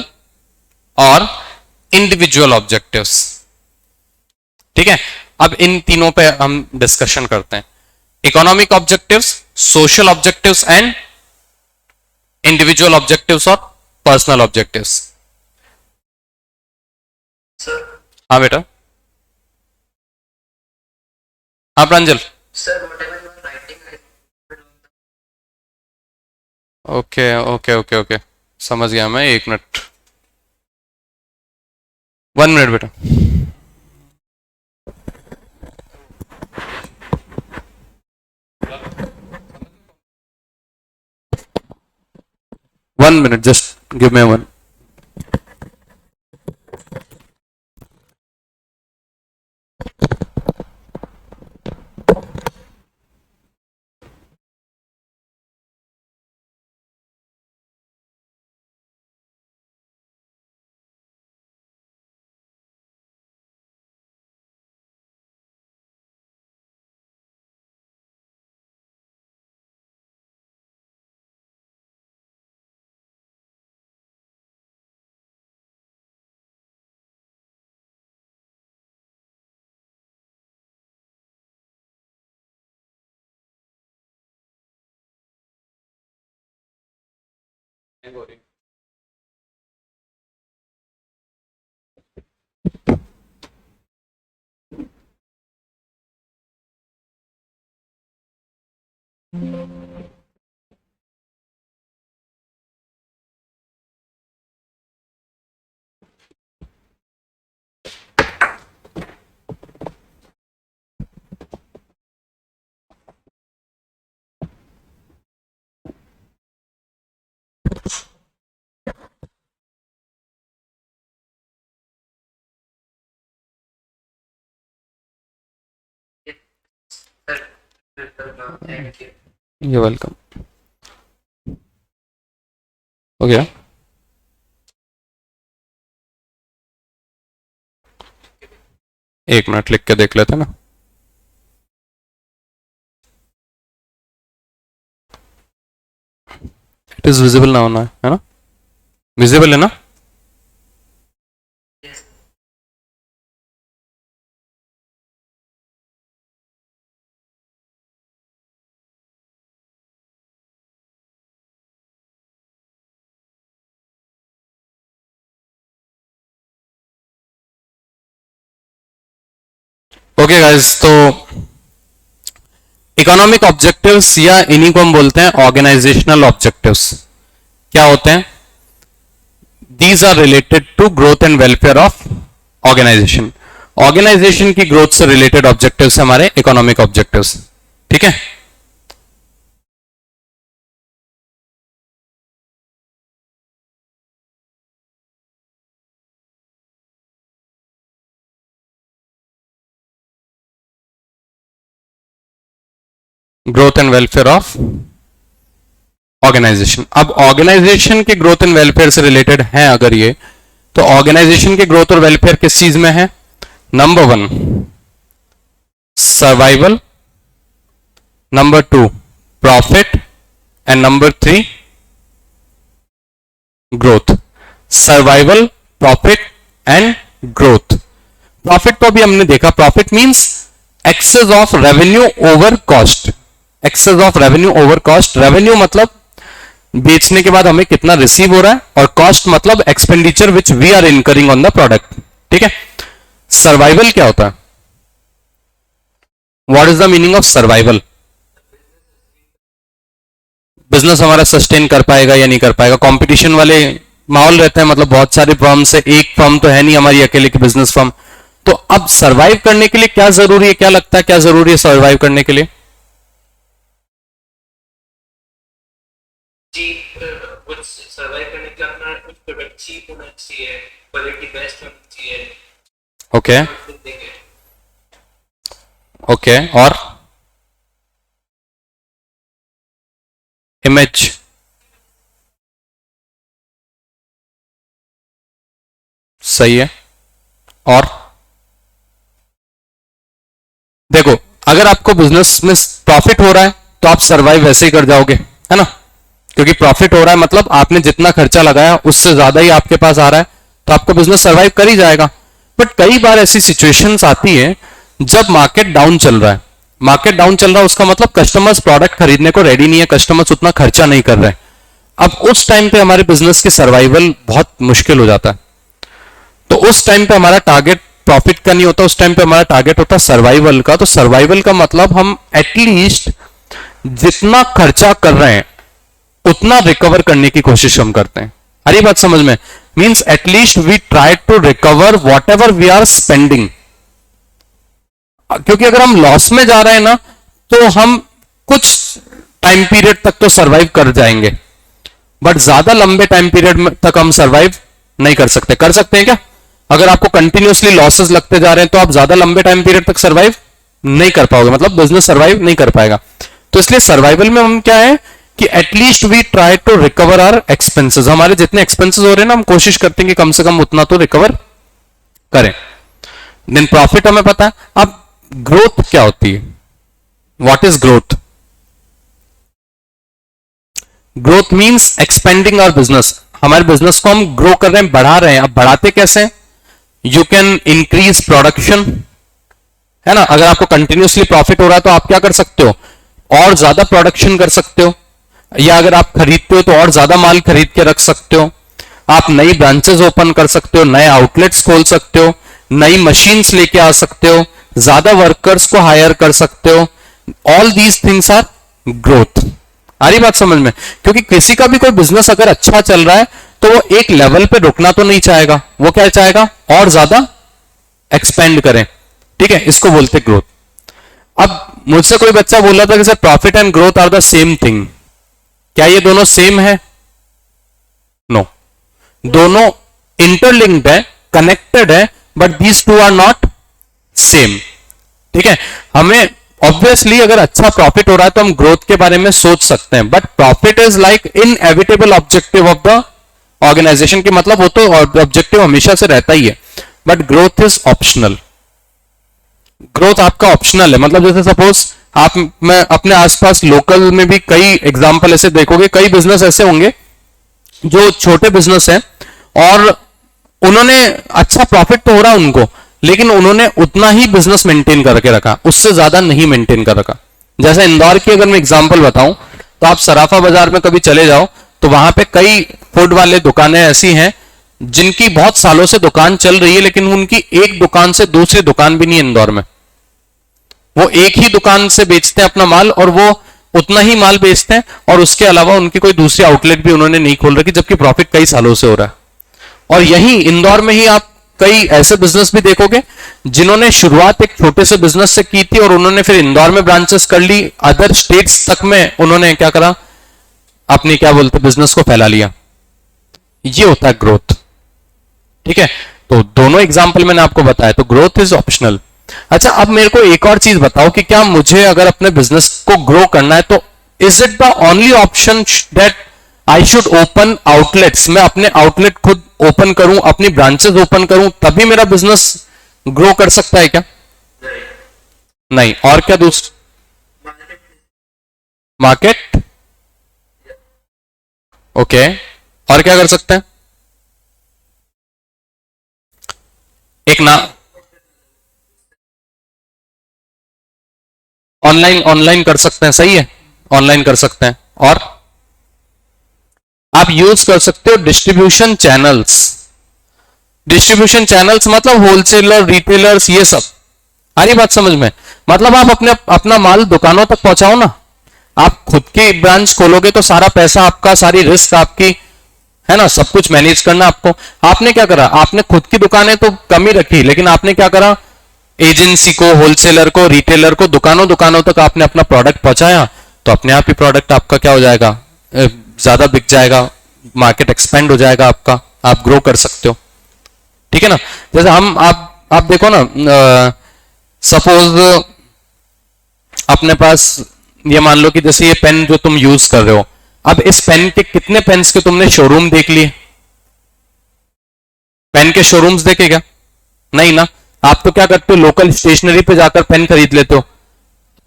और individual objectives, ठीक है। अब इन तीनों पे हम discussion करते हैं। Economic objectives, social objectives and individual objectives और पर्सनल ऑब्जेक्टिव्स। सर हाँ बेटा। हाँ Pranjal. Sir whatever you are writing, okay okay okay okay, समझ गया मैं। एक मिनट, 1 मिनट बेटा। 1 minute, just give me one. Thank you. You welcome. हो गया? एक मिनट लिख के देख लेते हैं ना। इट इज विजिबल ना होना है ना? विजिबल है ना? ओके गाइस, तो इकोनॉमिक ऑब्जेक्टिव्स या इन्हीं को हम बोलते हैं ऑर्गेनाइजेशनल ऑब्जेक्टिव्स। क्या होते हैं? These are related to growth and welfare of organisation. Organisation की ग्रोथ से रिलेटेड ऑब्जेक्टिव्स हमारे इकोनॉमिक ऑब्जेक्टिव्स। ठीक है, growth and welfare of organisation. अब ऑर्गेनाइजेशन के ग्रोथ एंड वेलफेयर से रिलेटेड है अगर ये, तो ऑर्गेनाइजेशन के ग्रोथ और वेलफेयर किस चीज में है? Number 1 survival, number 2 profit and number 3 growth. Survival, profit and growth. Profit तो अभी हमने देखा, profit means excess of revenue over cost. Excess of revenue over cost. Revenue मतलब बेचने के बाद हमें कितना रिसीव हो रहा है, और कॉस्ट मतलब expenditure which we are incurring on the product. ठीक है, सर्वाइवल क्या होता है? What is the meaning of survival? Business हमारा सस्टेन कर पाएगा या नहीं कर पाएगा। कंपटीशन वाले माहौल रहते हैं, मतलब बहुत सारे फर्म से, एक फर्म तो है नहीं हमारी अकेले की बिजनेस फर्म। तो अब सर्वाइव करने के लिए क्या जरूरी है? क्या लगता है क्या जरूरी है सर्वाइव करने के लिए? कुछ सर्वाइव करने के लिए अपना कुछ प्रोडक्ट चीप होना चाहिए, क्वालिटी बेस्ट होनी चाहिए। ओके ओके, और इमेज, सही है। और देखो, अगर आपको बिजनेस में प्रॉफिट हो रहा है तो आप सर्वाइव वैसे ही कर जाओगे, है ना, क्योंकि प्रॉफिट हो रहा है मतलब आपने जितना खर्चा लगाया उससे ज्यादा ही आपके पास आ रहा है, तो आपका बिजनेस सर्वाइव कर ही जाएगा। बट कई बार ऐसी सिचुएशंस आती है जब मार्केट डाउन चल रहा है। मार्केट डाउन चल रहा है उसका मतलब कस्टमर्स प्रोडक्ट खरीदने को रेडी नहीं है, कस्टमर्स उतना खर्चा नहीं कर रहे हैं। अब उस टाइम पे हमारे बिजनेस की सर्वाइवल बहुत मुश्किल हो जाता है। तो उस टाइम पे हमारा टारगेट प्रॉफिट का नहीं होता, उस टाइम पे हमारा टारगेट होता है सर्वाइवल का। तो सर्वाइवल का मतलब हम एटलीस्ट जितना खर्चा कर रहे हैं उतना रिकवर करने की कोशिश हम करते हैं। हरी बात समझ में? Means at least we try to recover whatever we are spending. क्योंकि अगर हम लॉस में जा रहे हैं ना, तो हम कुछ टाइम पीरियड तक तो सर्वाइव कर जाएंगे, बट ज्यादा लंबे टाइम पीरियड तक हम सर्वाइव नहीं कर सकते। कर सकते हैं क्या? अगर आपको कंटिन्यूसली लॉसेस लगते जा रहे हैं तो आप ज्यादा लंबे टाइम पीरियड तक सर्वाइव नहीं कर पाओगे, मतलब बिजनेस सर्वाइव नहीं कर पाएगा। तो इसलिए सर्वाइवल में हम क्या है कि at least we try to recover our expenses. हमारे जितने एक्सपेंसेस हो रहे हैं ना, हम कोशिश करते हैं कि कम से कम उतना तो रिकवर करें। देन प्रॉफिट हमें पता है। अब ग्रोथ क्या होती है? What is growth? Growth means expending our business. हमारे बिजनेस को हम ग्रो कर रहे हैं, बढ़ा रहे हैं। अब बढ़ाते कैसे? यू कैन इंक्रीज प्रोडक्शन, है ना। अगर आपको कंटिन्यूसली प्रॉफिट हो रहा है तो आप क्या कर सकते हो? और ज्यादा प्रोडक्शन कर सकते हो, या अगर आप खरीदते हो तो और ज्यादा माल खरीद के रख सकते हो। आप नई ब्रांचेस ओपन कर सकते हो, नए आउटलेट्स खोल सकते हो, नई मशीन्स लेके आ सकते हो, ज्यादा वर्कर्स को हायर कर सकते हो। All these things are growth. आ रही बात समझ में? क्योंकि किसी का भी कोई बिजनेस अगर अच्छा चल रहा है तो वो एक लेवल पे रुकना तो नहीं चाहेगा, वो क्या चाहेगा? और ज्यादा एक्सपेंड करें। ठीक है, इसको बोलते ग्रोथ। अब मुझसे कोई बच्चा बोला था कि sir profit and growth are the same thing. क्या ये दोनों सेम है? नो, दोनों इंटरलिंक्ड है, कनेक्टेड है, but these two are not same. ठीक है, हमें ऑब्वियसली अगर अच्छा प्रॉफिट हो रहा है तो हम ग्रोथ के बारे में सोच सकते हैं, but profit is like inevitable objective of the organisation की, मतलब वो तो ऑब्जेक्टिव हमेशा से रहता ही है, but growth is optional. Growth आपका ऑप्शनल है। मतलब जैसे सपोज आप मैं अपने आसपास लोकल में भी कई एग्जांपल ऐसे देखोगे, कई बिजनेस ऐसे होंगे जो छोटे बिजनेस हैं और उन्होंने अच्छा प्रॉफिट तो हो रहा उनको, लेकिन उन्होंने उतना ही बिजनेस मेंटेन करके रखा, उससे ज्यादा नहीं मेंटेन कर रखा। जैसे इंदौर की अगर मैं एग्जांपल बताऊं तो आप सराफा बाजार में कभी चले जाओ तो वहां पे कई फूड वाले दुकानें ऐसी हैं जिनकी बहुत सालों से दुकान चल रही है, लेकिन उनकी एक दुकान से दूसरी दुकान भी नहीं है इंदौर में। वो एक ही दुकान से बेचते हैं अपना माल और वो उतना ही माल बेचते हैं और उसके अलावा उनकी कोई दूसरी आउटलेट भी उन्होंने नहीं खोल रखी, जबकि प्रॉफिट कई सालों से हो रहा है। और यही इंदौर में ही आप कई ऐसे बिजनेस भी देखोगे जिन्होंने शुरुआत एक छोटे से बिजनेस से की थी और उन्होंने फिर इंदौर में ब्रांचेस कर ली, अदर स्टेट्स तक में उन्होंने क्या करा, अपनी क्या बोलते बिजनेस को फैला लिया। ये होता है ग्रोथ। ठीक है, तो दोनों एग्जाम्पल मैंने आपको बताया, तो ग्रोथ इज ऑप्शनल। अच्छा, अब मेरे को एक और चीज बताओ कि क्या मुझे अगर अपने बिजनेस को ग्रो करना है तो is it the only option that I should open outlets? मैं अपने आउटलेट खुद ओपन करूं, अपनी ब्रांचेस ओपन करूं, तभी मेरा बिजनेस ग्रो कर सकता है क्या? नहीं। और क्या दूसरा? मार्केट। ओके, और क्या कर सकते हैं? एक ना, ऑनलाइन, ऑनलाइन कर सकते हैं, सही है, ऑनलाइन कर सकते हैं। और आप यूज कर सकते हो डिस्ट्रीब्यूशन चैनल्स। डिस्ट्रीब्यूशन चैनल्स मतलब होलसेलर, रिटेलर्स, ये सब। आ रही बात समझ में? मतलब आप अपना माल दुकानों तक पहुंचाओ ना। आप खुद की ब्रांच खोलोगे तो सारा पैसा आपका, सारी रिस्क आपकी, है ना, सब कुछ मैनेज करना आपको। आपने क्या करा, आपने खुद की दुकानें तो कम ही रखी, लेकिन आपने क्या करा, एजेंसी को, होलसेलर को, रिटेलर को, दुकानों दुकानों तक आपने अपना प्रोडक्ट पहुंचाया, तो अपने आप ही प्रोडक्ट आपका क्या हो जाएगा, ज्यादा बिक जाएगा, मार्केट एक्सपेंड हो जाएगा आपका, आप ग्रो कर सकते हो। ठीक है ना? जैसे हम आप देखो ना, सपोज अपने पास ये मान लो कि जैसे ये पेन जो तुम यूज कर रहे हो, अब इस पेन के कितने पेन्स के तुमने शोरूम देख लिए? पेन के शोरूम्स देखे क्या? नहीं ना। आप तो क्या करते हो, लोकल स्टेशनरी पे जाकर पेन खरीद लेते हो।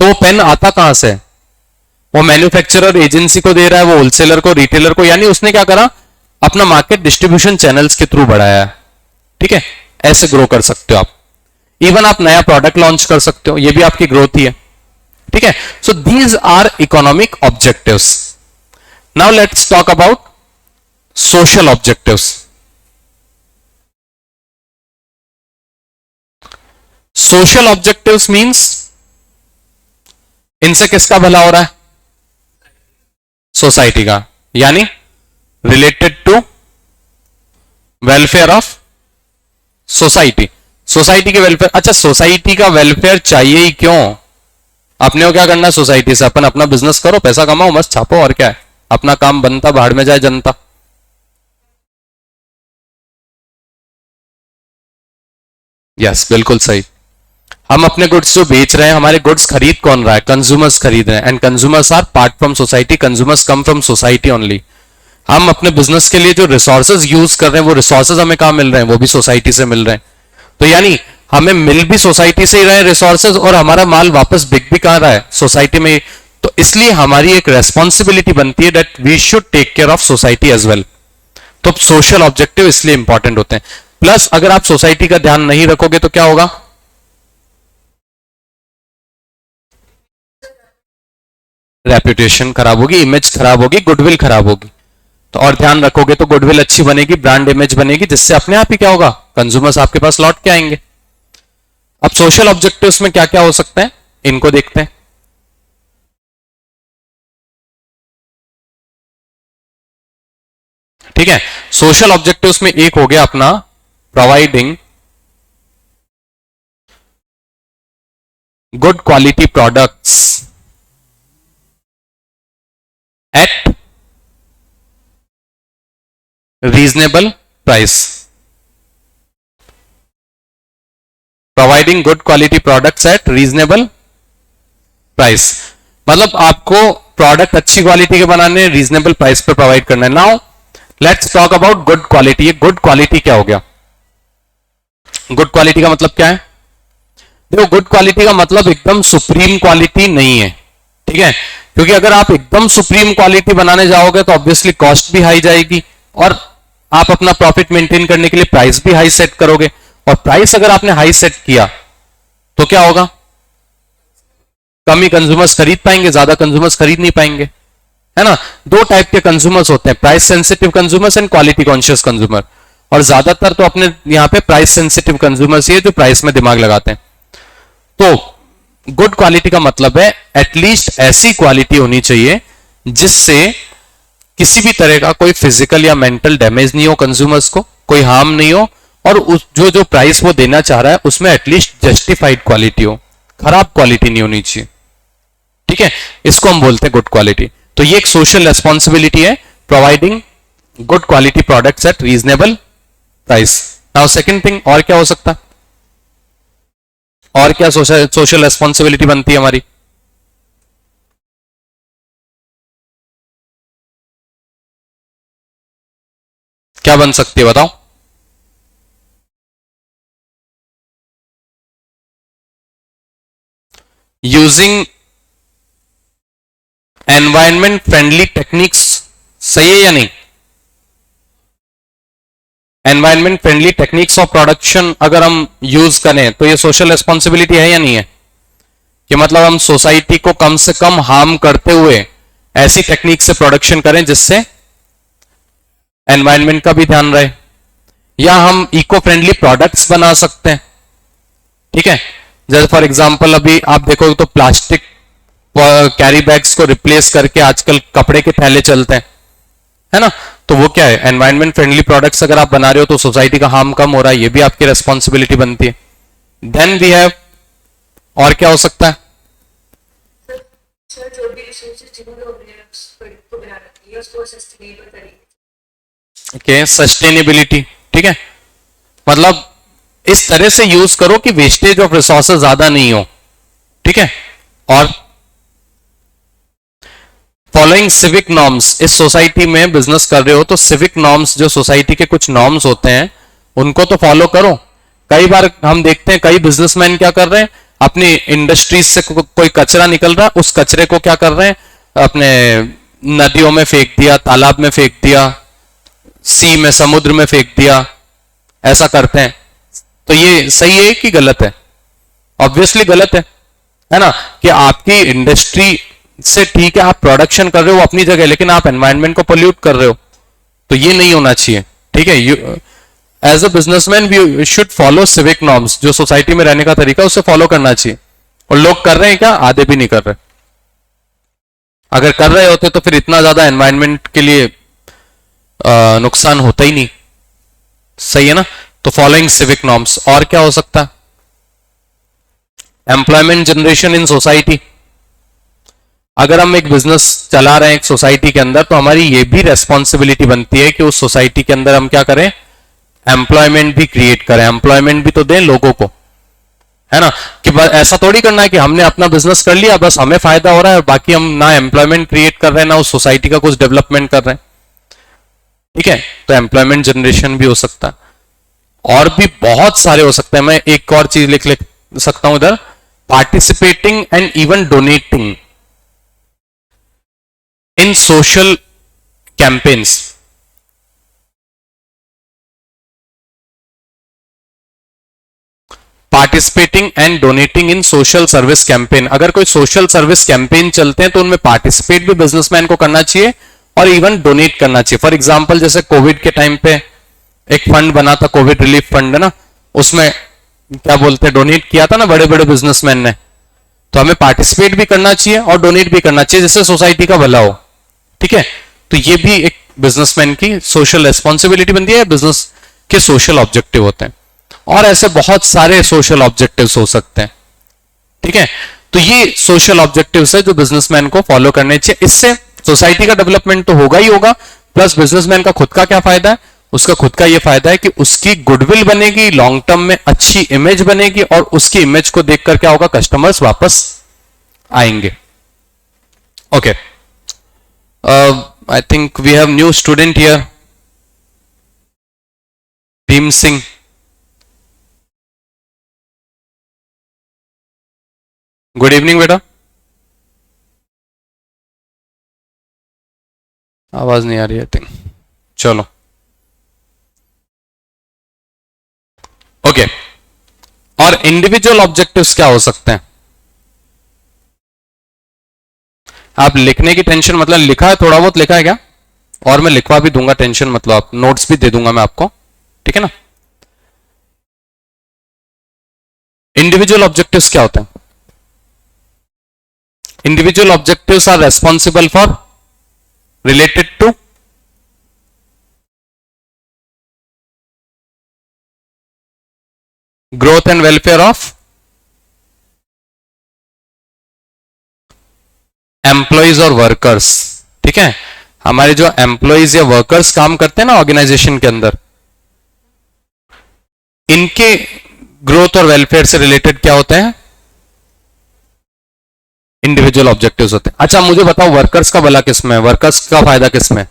तो वो पेन आता कहां से? वो मैन्युफैक्चरर एजेंसी को दे रहा है, वो होलसेलर को, रिटेलर को, यानी उसने क्या करा, अपना मार्केट डिस्ट्रीब्यूशन चैनल्स के थ्रू बढ़ाया है। ठीक है, ऐसे ग्रो कर सकते हो आप। इवन आप नया प्रोडक्ट लॉन्च कर सकते हो, ये भी आपकी ग्रोथ ही है। ठीक है, so these are economic objectives. Now let's talk about social objectives. Social objectives means इनसे किसका भला हो रहा है? सोसाइटी का, यानी related to welfare of society. Society के वेलफेयर। अच्छा, सोसाइटी का वेलफेयर चाहिए ही क्यों? अपने को क्या करना है सोसाइटी से? अपन अपना बिजनेस करो, पैसा कमाओ, मस्त छापो, और क्या है, अपना काम बनता, बाहर में जाए जनता। यस, बिल्कुल सही। हम अपने गुड्स जो बेच रहे हैं, हमारे गुड्स खरीद कौन रहा है? कंज्यूमर्स खरीद रहे हैं, and consumers are part from society, consumers come from society only. हम अपने बिजनेस के लिए जो रिसोर्सेज यूज कर रहे हैं, वो रिसोर्सेज हमें कहां मिल रहे हैं? वो भी सोसाइटी से मिल रहे हैं। तो यानी हमें मिल भी सोसाइटी से ही रहे रिसोर्सेज, और हमारा माल वापस बिक भी कहां रहा है? सोसाइटी में। तो इसलिए हमारी एक रेस्पॉन्सिबिलिटी बनती है that we should take care of society as well. तो सोशल ऑब्जेक्टिव इसलिए इंपॉर्टेंट होते हैं। प्लस अगर आप सोसाइटी का ध्यान नहीं रखोगे तो क्या होगा? रेपुटेशन खराब होगी, इमेज खराब होगी, गुडविल खराब होगी। तो और ध्यान रखोगे तो गुडविल अच्छी बनेगी, ब्रांड इमेज बनेगी, जिससे अपने आप ही क्या होगा, कंज्यूमर्स आपके पास लौट के आएंगे। अब सोशल ऑब्जेक्टिव्स में क्या क्या हो सकते हैं, इनको देखते हैं। ठीक है, सोशल ऑब्जेक्टिव्स में एक हो गया अपना providing good quality products at reasonable price. Providing good quality products at reasonable price, मतलब आपको प्रोडक्ट अच्छी क्वालिटी के बनाने, रीजनेबल प्राइस पे प्रोवाइड करना है। Now let's talk about good quality. ये गुड क्वालिटी क्या हो गया? गुड क्वालिटी का मतलब क्या है? देखो, गुड क्वालिटी का मतलब एकदम सुप्रीम क्वालिटी नहीं है। ठीक है, क्योंकि अगर आप एकदम सुप्रीम क्वालिटी बनाने जाओगे तो ऑब्वियसली कॉस्ट भी हाई जाएगी, और आप अपना प्रॉफिट मेंटेन करने के लिए प्राइस भी हाई सेट करोगे, और प्राइस अगर आपने हाई सेट किया तो क्या होगा? कम ही कंज्यूमर्स खरीद पाएंगे, ज्यादा कंज्यूमर्स खरीद नहीं पाएंगे, है ना। दो टाइप के कंज्यूमर्स होते हैं, price sensitive consumers and quality conscious consumer. और ज्यादातर तो अपने यहां पे प्राइस सेंसिटिव कंज्यूमर्स ही है जो प्राइस में दिमाग लगाते हैं। तो गुड क्वालिटी का मतलब है एटलीस्ट ऐसी क्वालिटी होनी चाहिए जिससे किसी भी तरह का कोई फिजिकल या मेंटल डैमेज नहीं हो, कंज्यूमर्स को कोई हार्म नहीं हो, और उस जो प्राइस वो देना चाह रहा है उसमें एटलीस्ट जस्टिफाइड क्वालिटी हो, खराब क्वालिटी नहीं होनी चाहिए। ठीक है, इसको हम बोलते हैं गुड क्वालिटी। तो ये एक सोशल रेस्पॉन्सिबिलिटी है, providing good quality products at reasonable price. Now second thing, और क्या हो सकता है, और क्या सोशल रेस्पॉन्सिबिलिटी बनती है हमारी? क्या बन सकती है बताओ? यूजिंग एनवायरमेंट फ्रेंडली टेक्निक्स, सही है या नहीं? Environment friendly techniques of production अगर हम यूज करें तो ये सोशल रेस्पॉन्सिबिलिटी है या नहीं है? कि मतलब हम सोसाइटी को कम से कम हार्म करते हुए ऐसी टेक्निक से प्रोडक्शन करें जिससे एनवायरमेंट का भी ध्यान रहे, या हम इको फ्रेंडली प्रोडक्ट्स बना सकते हैं। ठीक है, जैसे फॉर एग्जांपल अभी आप देखोगे तो प्लास्टिक कैरी बैग्स को रिप्लेस करके आजकल कपड़े के थैले चलते हैं, है ना? तो वो क्या है, एनवायरमेंट फ्रेंडली प्रोडक्ट्स अगर आप बना रहे हो तो सोसाइटी का हार्म कम हो रहा है, ये भी आपकी रेस्पॉन्सिबिलिटी बनती है। देन वी हैव, और क्या हो सकता है? सर जो भी रिसोर्सेज जिन्होंने को बना रखी है उसको सस्टेनेबल तरीके ओके, सस्टेनेबिलिटी। ठीक है, मतलब इस तरह से यूज करो कि वेस्टेज ऑफ रिसोर्सेज ज्यादा नहीं हो। ठीक है, और फॉलोइंग सिविक नॉर्म्स, इस सोसाइटी में बिजनेस कर रहे हो तो सिविक नॉर्म्स, जो सोसाइटी के कुछ नॉर्म्स होते हैं उनको तो फॉलो करो। कई बार हम देखते हैं कई बिजनेसमैन क्या कर रहे हैं, अपनी इंडस्ट्रीज से कोई कचरा निकल रहा है, उस कचरे को क्या कर रहे हैं, अपने नदियों में फेंक दिया, तालाब में फेंक दिया, सी में, समुद्र में फेंक दिया, ऐसा करते हैं। तो ये सही है कि गलत है? ऑब्वियसली गलत है ना? कि आपकी इंडस्ट्री से ठीक है आप प्रोडक्शन कर रहे हो अपनी जगह, लेकिन आप एनवायरनमेंट को पोल्यूट कर रहे हो, तो ये नहीं होना चाहिए। ठीक है, as a businessman we should follow civic norms, जो सोसाइटी में रहने का तरीका उसे फॉलो करना चाहिए। और लोग कर रहे हैं क्या? आधे भी नहीं कर रहे। अगर कर रहे होते तो फिर इतना ज्यादा एनवायरनमेंट के लिए नुकसान होता ही नहीं। सही है ना? तो फॉलोइंग सिविक नॉर्म्स। और क्या हो सकता है? Employment generation in society. अगर हम एक बिजनेस चला रहे हैं एक सोसाइटी के अंदर तो हमारी ये भी रेस्पॉन्सिबिलिटी बनती है कि उस सोसाइटी के अंदर हम क्या करें, एम्प्लॉयमेंट भी क्रिएट करें, एम्प्लॉयमेंट भी तो दें लोगों को, है ना? कि ऐसा थोड़ी करना है कि हमने अपना बिजनेस कर लिया बस हमें फायदा हो रहा है और बाकी हम ना एम्प्लॉयमेंट क्रिएट कर रहे हैं ना उस सोसाइटी का कुछ डेवलपमेंट कर रहे हैं। ठीक है, तो एम्प्लॉयमेंट जनरेशन भी हो सकता है, और भी बहुत सारे हो सकते हैं। मैं एक और चीज लिख सकता हूं इधर, participating and even donating in social campaigns. Participating and donating in social service campaign. अगर कोई सोशल सर्विस कैंपेन चलते हैं तो उनमें पार्टिसिपेट भी बिजनेसमैन को करना चाहिए और इवन डोनेट करना चाहिए। फॉर एग्जांपल जैसे कोविड के टाइम पे एक फंड बना था, कोविड रिलीफ फंड, है ना, उसमें क्या बोलते हैं, डोनेट किया था ना बड़े बड़े बिजनेसमैन ने। तो हमें पार्टिसिपेट भी करना चाहिए और डोनेट भी करना चाहिए जिससे सोसाइटी का भला हो। ठीक है, तो ये भी एक बिजनेसमैन की सोशल रेस्पॉन्सिबिलिटी बनती है, बिजनेस के सोशल ऑब्जेक्टिव होते हैं, और ऐसे बहुत सारे सोशल ऑब्जेक्टिव्स हो सकते हैं। ठीक है, तो ये सोशल ऑब्जेक्टिव्स है जो बिजनेसमैन को फॉलो करने चाहिए। इससे सोसाइटी का डेवलपमेंट तो होगा ही होगा, प्लस बिजनेसमैन का खुद का क्या फायदा है, उसका खुद का ये फायदा है कि उसकी गुडविल बनेगी, लॉन्ग टर्म में अच्छी इमेज बनेगी, और उसकी इमेज को देखकर क्या होगा, कस्टमर्स वापस आएंगे। Okay, I think we have new student here, Bhim Singh. Good evening बेटा। आवाज नहीं आ रही, आई थिंक। चलो, ओके, और इंडिविजुअल ऑब्जेक्टिव्स क्या हो सकते हैं? आप लिखने की टेंशन, मतलब लिखा है, थोड़ा बहुत लिखा है क्या? और मैं लिखवा भी दूंगा, टेंशन मतलब आप नोट्स भी दे दूंगा मैं आपको, ठीक है ना? इंडिविजुअल ऑब्जेक्टिव्स क्या होते हैं? individual objectives are responsible for, related to, growth and welfare of employees और वर्कर्स। ठीक है, हमारे जो एम्प्लॉइज या वर्कर्स काम करते हैं ना ऑर्गेनाइजेशन के अंदर, इनके ग्रोथ और वेलफेयर से रिलेटेड क्या होते हैं, इंडिविजुअल ऑब्जेक्टिव्स होते हैं। अच्छा मुझे बताओ वर्कर्स का भला किसमें है, वर्कर्स का फायदा किसमें,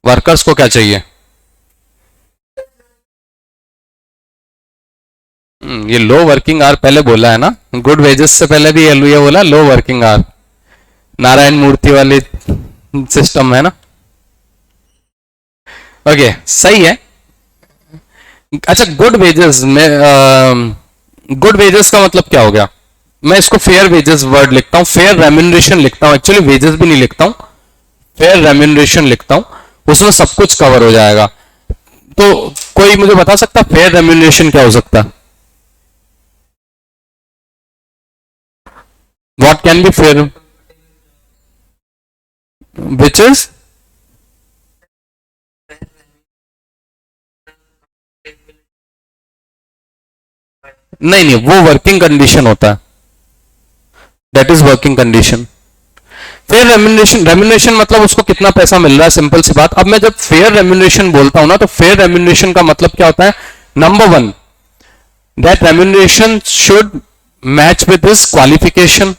वर्कर्स को क्या चाहिए? ये लो वर्किंग आवर पहले बोला है ना, गुड वेजेस से पहले भी ये बोला लो वर्किंग आवर, नारायण मूर्ति वाली सिस्टम है ना। ओके सही है। अच्छा गुड वेजेस में, गुड वेजेस का मतलब क्या हो गया, मैं इसको फेयर वेजेस वर्ड लिखता हूं, फेयर रेम्यूनरेशन लिखता हूं, एक्चुअली वेजेस भी नहीं लिखता हूं, फेयर रेम्यूनरेशन लिखता हूं, उसमें सब कुछ कवर हो जाएगा। तो कोई मुझे बता सकता फेयर रेम्यूनरेशन क्या हो सकता है? What can be fair, which is, नहीं वो वर्किंग कंडीशन होता है, that is working condition. Fair remuneration, remuneration मतलब उसको कितना पैसा मिल रहा है, सिंपल सी बात। अब मैं जब फेयर रेम्यूनरेशन बोलता हूं ना, तो फेयर रेम्यूनरेशन का मतलब क्या होता है, number one that remuneration should match with his qualification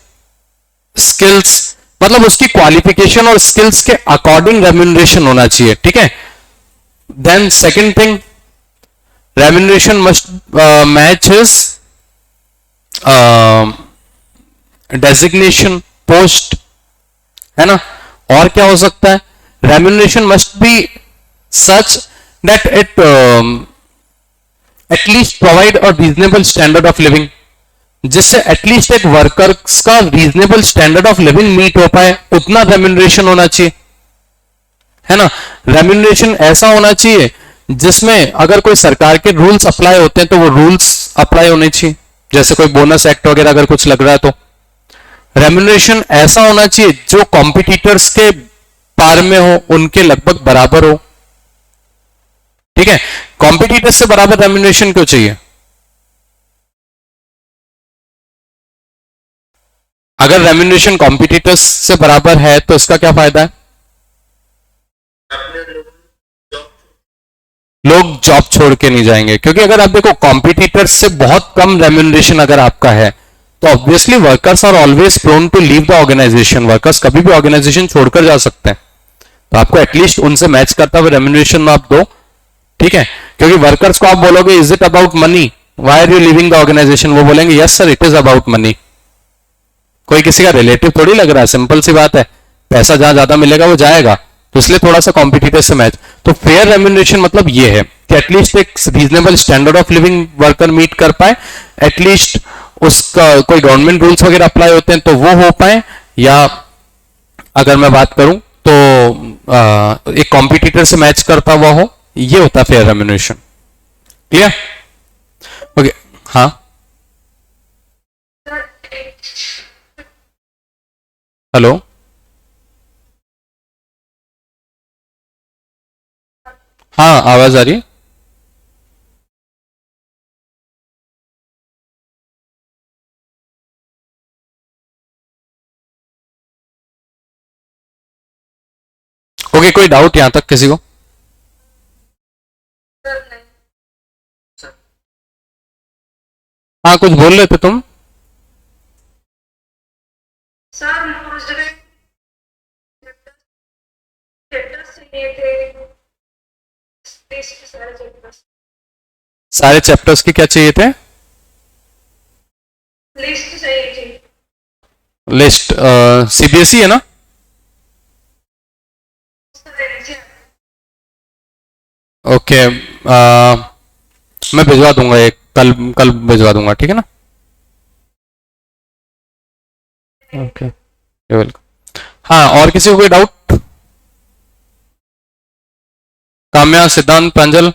skills, मतलब उसकी क्वालिफिकेशन और स्किल्स के अकॉर्डिंग रेम्यूनरेशन होना चाहिए। ठीक है, then second thing, remuneration must match his designation post, है ना। और क्या हो सकता है, remuneration must be such that it at least provide a reasonable standard of living, जिससे एटलीस्ट एक वर्कर्स का reasonable standard of living meet हो पाए, उतना रेम्यूनरेशन होना चाहिए, है ना। रेम्यूनरेशन ऐसा होना चाहिए जिसमें अगर कोई सरकार के रूल्स अप्लाई होते हैं तो वो रूल्स अप्लाई होने चाहिए, जैसे कोई बोनस एक्ट वगैरह अगर कुछ लग रहा है तो। रेम्यूनरेशन ऐसा होना चाहिए जो कॉम्पिटिटर्स के पार में हो, उनके लगभग बराबर हो। ठीक है, कॉम्पिटिटर्स से बराबर रेम्यूनरेशन क्यों चाहिए? अगर रेम्यूनरेशन कॉम्पिटिटर्स से बराबर है तो इसका क्या फायदा है, लोग जॉब छोड़ के नहीं जाएंगे। क्योंकि अगर आप देखो कॉम्पिटिटर्स से बहुत कम रेम्यूनरेशन अगर आपका है तो obviously workers are always prone to leave the organization, workers कभी भी ऑर्गेनाइजेशन छोड़कर जा सकते हैं। तो आपको एटलीस्ट उनसे मैच करता हुआ रेम्यूनरेशन आप दो। ठीक है, क्योंकि वर्कर्स को आप बोलोगे is it about money, why are you leaving the organization, वो बोलेंगे yes sir it is about money. कोई किसी का रिलेटिव थोड़ी लग रहा है, सिंपल सी बात है, पैसा जहां ज्यादा मिलेगा वो जाएगा, तो इसलिए थोड़ा सा कॉम्पिटिटर से मैच। तो फेयर रेम्यूनरेशन मतलब ये है कि एटलीस्ट एक reasonable standard of living worker meet कर पाए, एटलीस्ट उसका कोई गवर्नमेंट रूल्स वगैरह अप्लाई होते हैं तो वो हो पाए, या अगर मैं बात करूं तो एक कॉम्पिटिटर से मैच करता हुआ हो, ये होता है फेयर रेम्यूनरेशन। क्लियर? ओके हाँ हेलो, हाँ आवाज आ रही है। ओके कोई डाउट यहां तक किसी को? हाँ कुछ बोल रहे थे तुम? सर उस जगह चैप्टर्स चाहिए थे, लिस्ट सारे चैप्टर्स, सारे चैप्टर्स की क्या चाहिए थे? लिस्ट चाहिए थी। लिस्ट सीबीएसई है ना? ओके मैं भिजवा दूंगा, एक कल कल भिजवा दूंगा, ठीक है ना। Okay welcome. हाँ और किसी को कोई डाउट? काम्या, सिद्धांत, प्रांजल,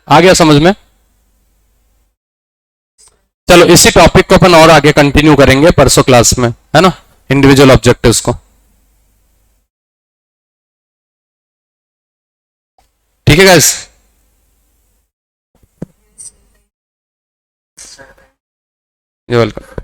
आ गया समझ में? चलो इसी टॉपिक को अपन और आगे कंटिन्यू करेंगे परसों क्लास में, है ना, इंडिविजुअल ऑब्जेक्टिव्स को। ठीक है गाइस, यू वेलकम।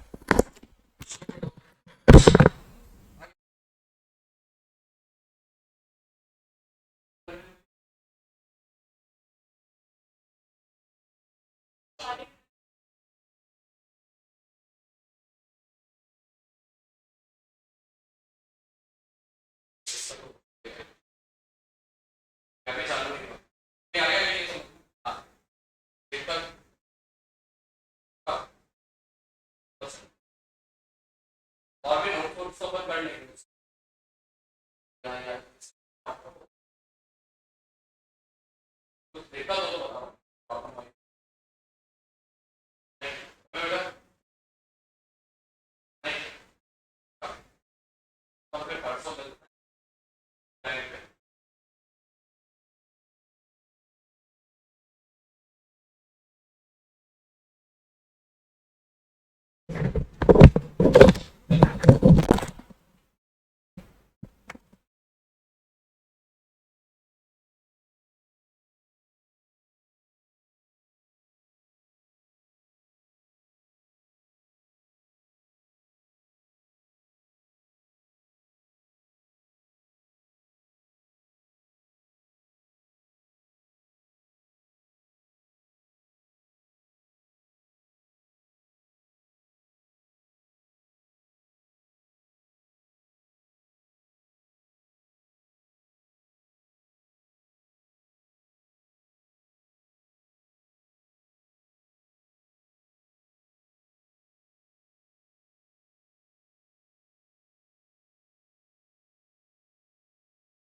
और भी नोटबुक्स ओपन कर लेंगे। कुछ देखा तो बताओ। नहीं, परसों